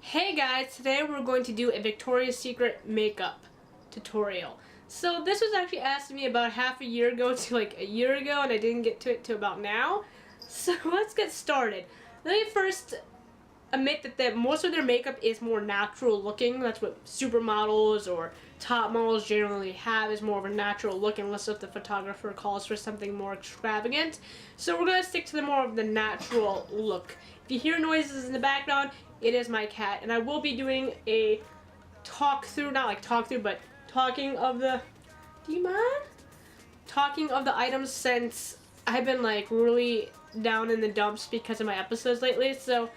Hey guys, today we're going to do a Victoria's Secret makeup tutorial. So this was actually asked of me about half a year ago to like a year ago, and I didn't get to it till about now. So let's get started. Let me first admit that most of their makeup is more natural looking. That's what supermodels or top models generally have, is more of a natural look, unless if the photographer calls for something more extravagant. So we're going to stick to the more of the natural look. If you hear noises in the background, it is my cat, and I will be doing a talk-through, not like talk-through, but talking of the, do you mind? Talking of the items, since I've been like really down in the dumps because of my episodes lately, so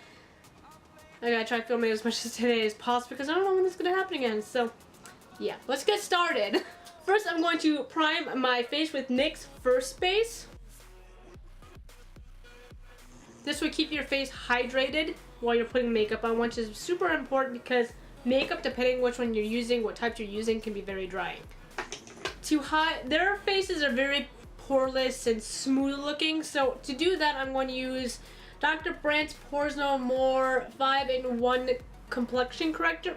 I gotta try filming as much as today as possible because I don't know when this is gonna happen again. So yeah, let's get started. First, I'm going to prime my face with NYX First Base. This will keep your face hydrated while you're putting makeup on, which is super important because makeup, depending which one you're using, what types you're using, can be very drying. Their faces are very poreless and smooth looking, so to do that I'm going to use Dr. Brandt's Pores No More 5-in-1 Complexion Corrector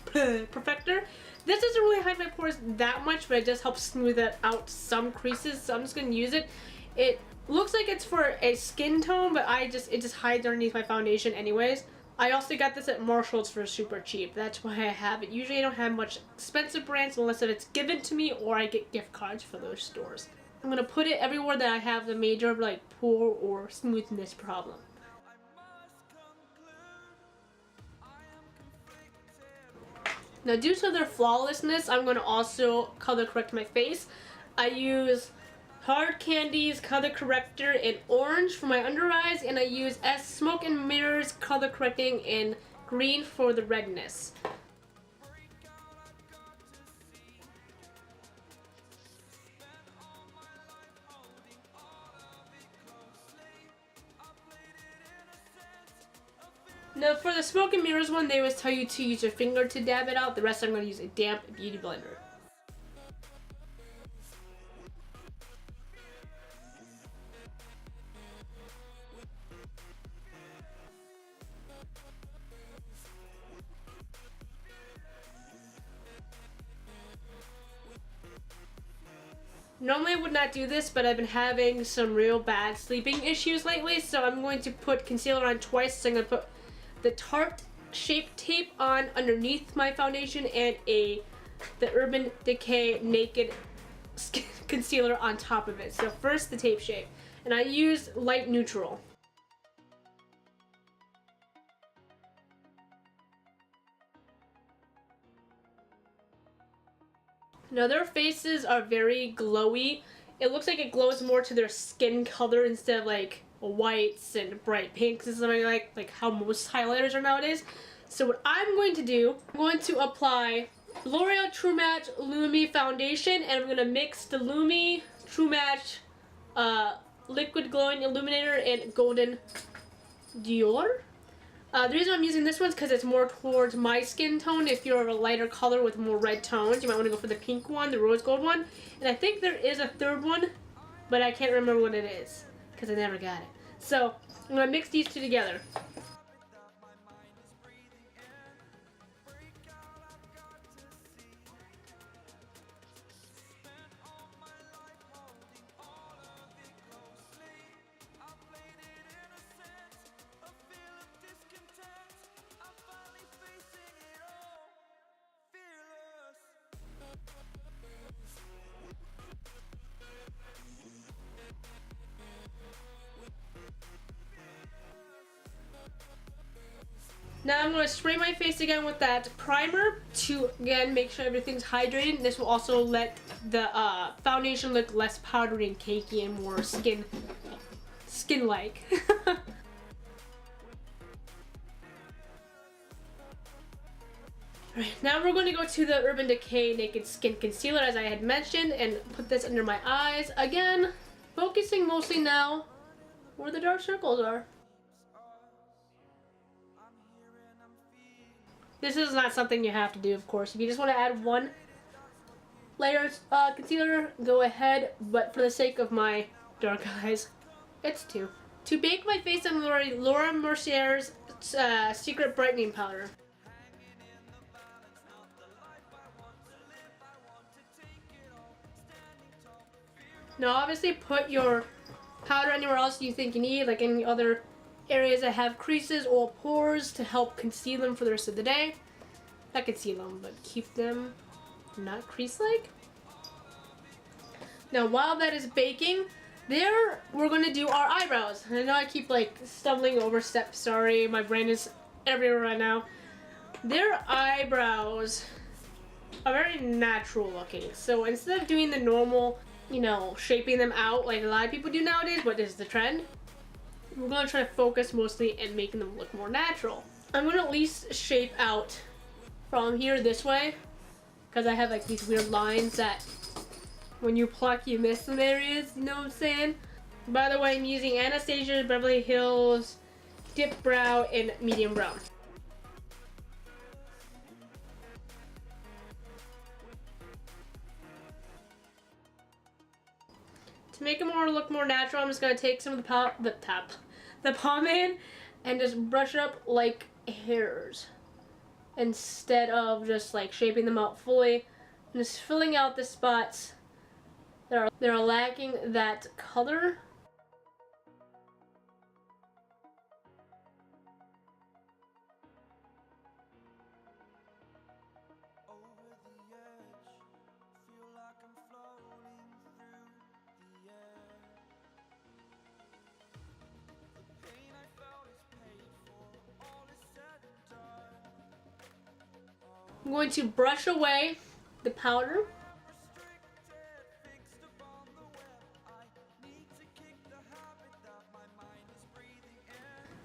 Perfector. This doesn't really hide my pores that much, but it just helps smooth it out some creases, so I'm just going to use it. It looks like it's for a skin tone, but it just hides underneath my foundation anyways. I also got this at Marshall's for super cheap. That's why I have it. Usually I don't have much expensive brands unless if it's given to me or I get gift cards for those stores. I'm going to put it everywhere that I have the major like pore or smoothness problem. Now, due to their flawlessness, I'm going to also color correct my face. I use Hard Candy's color corrector in orange for my under eyes, and I use Smoke and Mirrors color correcting in green for the redness. Now for the Smoke and Mirrors one, they always tell you to use your finger to dab it out. The rest I'm going to use a damp beauty blender. Normally I would not do this, but I've been having some real bad sleeping issues lately, so I'm going to put concealer on twice. So I'm going to put the Tarte Shape Tape on underneath my foundation and the Urban Decay Naked Concealer on top of it. So first the Tape Shape, and I use light neutral. Now their faces are very glowy. It looks like it glows more to their skin color instead of like whites and bright pinks and something like how most highlighters are nowadays. So what I'm going to do, I'm going to apply L'Oreal True Match Lumi Foundation, and I'm going to mix the Lumi True Match Liquid Glowing Illuminator and Golden Dior. The reason I'm using this one is because it's more towards my skin tone. If you're of a lighter color with more red tones, you might want to go for the pink one, the rose gold one. And I think there is a third one, but I can't remember what it is because I never got it. So I'm going to mix these two together. Now I'm going to spray my face again with that primer to, again, make sure everything's hydrated. This will also let the foundation look less powdery and cakey and more skin-like. Alright, now we're going to go to the Urban Decay Naked Skin Concealer, as I had mentioned, and put this under my eyes. Again, focusing mostly now where the dark circles are. This is not something you have to do, of course. If you just want to add one layer of concealer, go ahead. But for the sake of my dark eyes, it's two. To bake my face, I'm Laura Mercier's Secret Brightening Powder. Now obviously put your powder anywhere else you think you need, like any other areas that have creases or pores to help conceal them for the rest of the day. Not conceal them, but keep them not crease-like. Now while that is baking, we're going to do our eyebrows. I know I keep like stumbling over steps, sorry, my brain is everywhere right now. Their eyebrows are very natural looking. So instead of doing the normal, you know, shaping them out like a lot of people do nowadays, but this is the trend, we're going to try to focus mostly and making them look more natural. I'm going to at least shape out from here this way, because I have like these weird lines that when you pluck you miss some areas, you know what I'm saying? By the way, I'm using Anastasia Beverly Hills Dip Brow in medium brown. To make it look more natural, I'm just gonna take some of the pomade and just brush it up like hairs instead of just like shaping them out fully. I'm just filling out the spots that are lacking that color. I'm going to brush away the powder.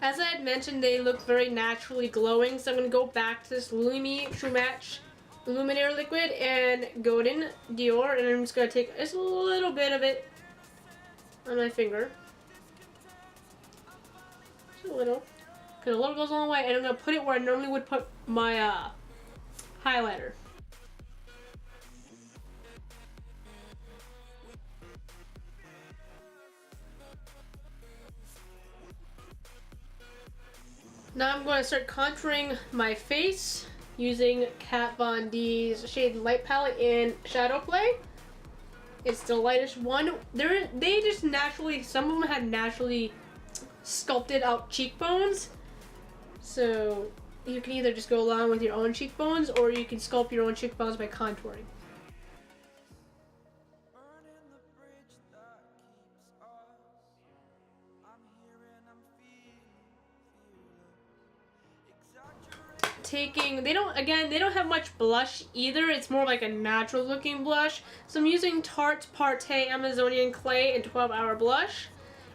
As I had mentioned, they look very naturally glowing, so I'm going to go back to this Lumi True Match Illuminator Liquid and Golden Dior, and I'm just going to take just a little bit of it on my finger. Just a little. Because a little goes a long way, and I'm going to put it where I normally would put my highlighter. Now I'm going to start contouring my face using Kat Von D's Shade Light Palette in Shadow Play. It's the lightest one. They just naturally, some of them had naturally sculpted out cheekbones. So you can either just go along with your own cheekbones, or you can sculpt your own cheekbones by contouring. They don't have much blush either. It's more like a natural looking blush. So I'm using Tarte Parte Amazonian Clay and 12 Hour Blush.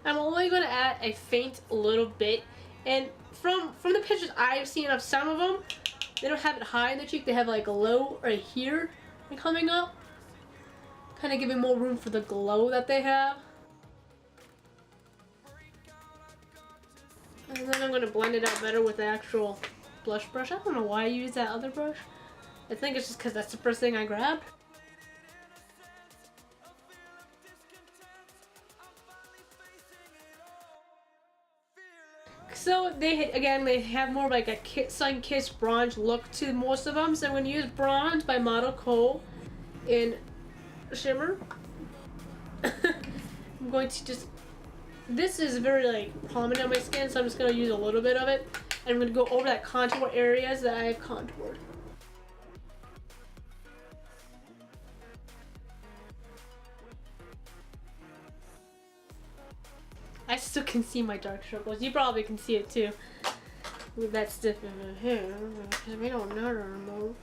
I'm only going to add a faint little bit. And from the pictures I've seen of some of them, they don't have it high in the cheek. They have like a low right here and coming up, kind of giving more room for the glow that they have. And then I'm going to blend it out better with the actual blush brush. I don't know why I use that other brush. I think it's just because that's the first thing I grabbed. So they have more of like a sun-kissed bronze look to most of them. So I'm going to use Bronze by Model Co. in Shimmer. I'm going to just, this is very like prominent on my skin, so I'm just going to use a little bit of it. And I'm going to go over that contour areas that I have contoured. I still can see my dark circles. You probably can see it too. With that stiff in my hair, because we don't know anymore.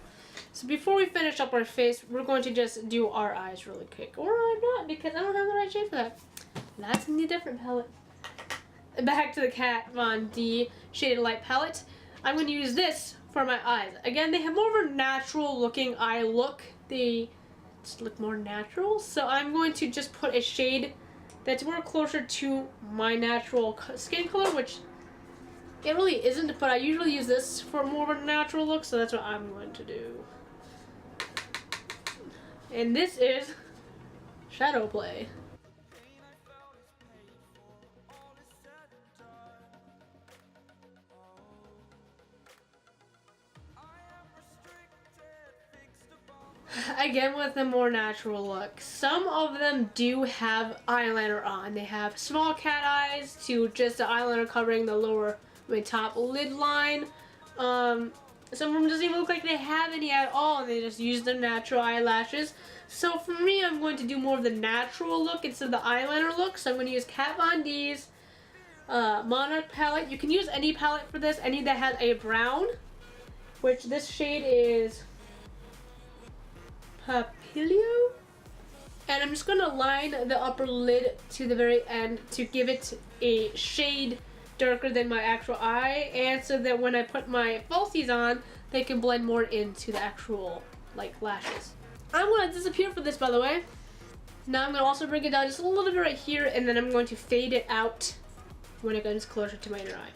So before we finish up our face, we're going to just do our eyes really quick. Or I'm not, because I don't have the right shade for that. That's in a different palette. Back to the Kat Von D Shaded Light Palette. I'm going to use this for my eyes. Again, they have more of a natural looking eye look. They just look more natural. So I'm going to just put a shade that's more closer to my natural skin color, which it really isn't, but I usually use this for more of a natural look, so that's what I'm going to do. And this is Shadow Play. Again, with a more natural look. Some of them do have eyeliner on. They have small cat eyes to just the eyeliner covering the lower, top lid line. Some of them doesn't even look like they have any at all, and they just use their natural eyelashes. So for me, I'm going to do more of the natural look instead of the eyeliner look. So I'm going to use Kat Von D's Monarch palette. You can use any palette for this, any that has a brown, which this shade is Papilio. And I'm just going to line the upper lid to the very end to give it a shade darker than my actual eye, and so that when I put my falsies on, they can blend more into the actual lashes. I'm going to disappear for this, by the way. Now I'm going to also bring it down just a little bit right here, and then I'm going to fade it out when it comes closer to my inner eye.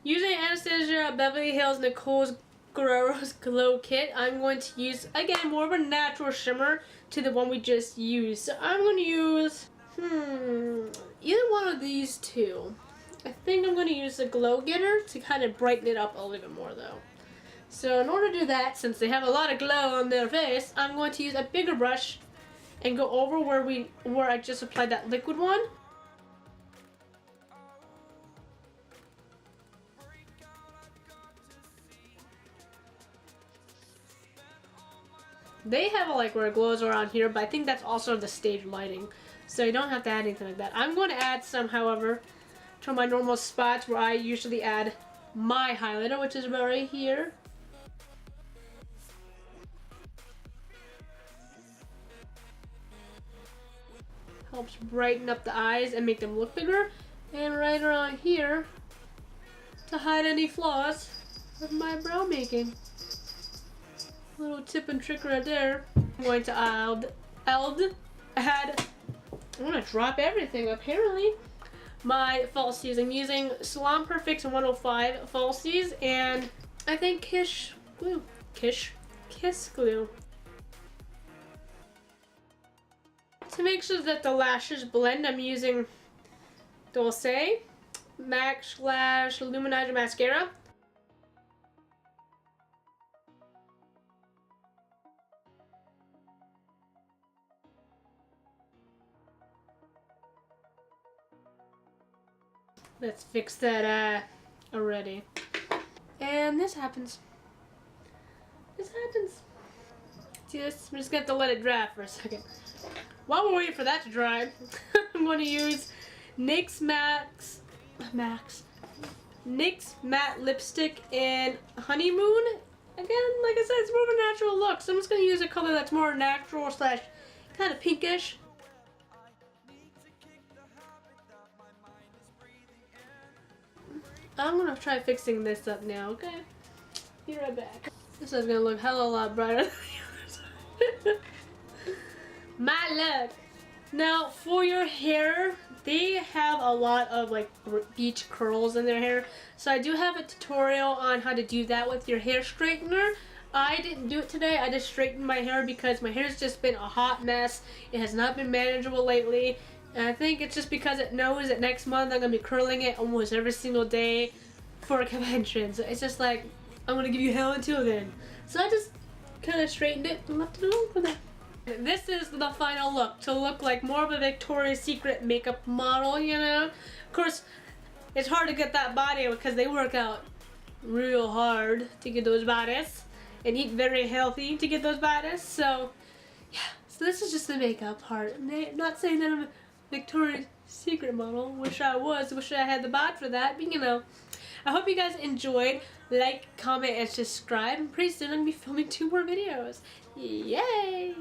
Using Anastasia, Beverly Hills, Nicole's Guerrero's Glow Kit, I'm going to use, again, more of a natural shimmer to the one we just used. So I'm going to use, either one of these two. I think I'm going to use the Glow Getter to kind of brighten it up a little bit more, though. So in order to do that, since they have a lot of glow on their face, I'm going to use a bigger brush and go over where I just applied that liquid one. They have where it glows around here, but I think that's also the stage lighting. So you don't have to add anything like that. I'm going to add some, however, to my normal spots where I usually add my highlighter, which is right here. Helps brighten up the eyes and make them look bigger. And right around here to hide any flaws of my brow making. Little tip and trick right there. I'm going to add, I'm gonna drop everything apparently. My falsies. I'm using Salon Perfect's 105 falsies, and I think Kiss glue. To make sure that the lashes blend, I'm using Dulce Max Lash Luminizer Mascara. Let's fix that already. And this happens. I'm just gonna have to let it dry for a second. While we're waiting for that to dry, I'm going to use NYX Matte Lipstick in Honeymoon. Again, like I said, it's more of a natural look, so I'm just going to use a color that's more natural slash kind of pinkish. I'm going to try fixing this up now, okay? Be right back. This is going to look hella lot brighter than the other side. My luck. Now, for your hair, they have a lot of beach curls in their hair. So I do have a tutorial on how to do that with your hair straightener. I didn't do it today. I just straightened my hair because my hair's just been a hot mess. It has not been manageable lately. And I think it's just because it knows that next month I'm going to be curling it almost every single day for a convention. So it's just like, I'm going to give you hell until then. So I just kind of straightened it and left it alone for that. This is the final look, to look like more of a Victoria's Secret makeup model, you know? Of course, it's hard to get that body because they work out real hard to get those bodies and eat very healthy to get those bodies. So, yeah. So this is just the makeup part. I'm not saying that I'm a Victoria's Secret model. Wish I was. Wish I had the bod for that. But, you know. I hope you guys enjoyed. Like, comment, and subscribe. And pretty soon I'm going to be filming 2 more videos. Yay!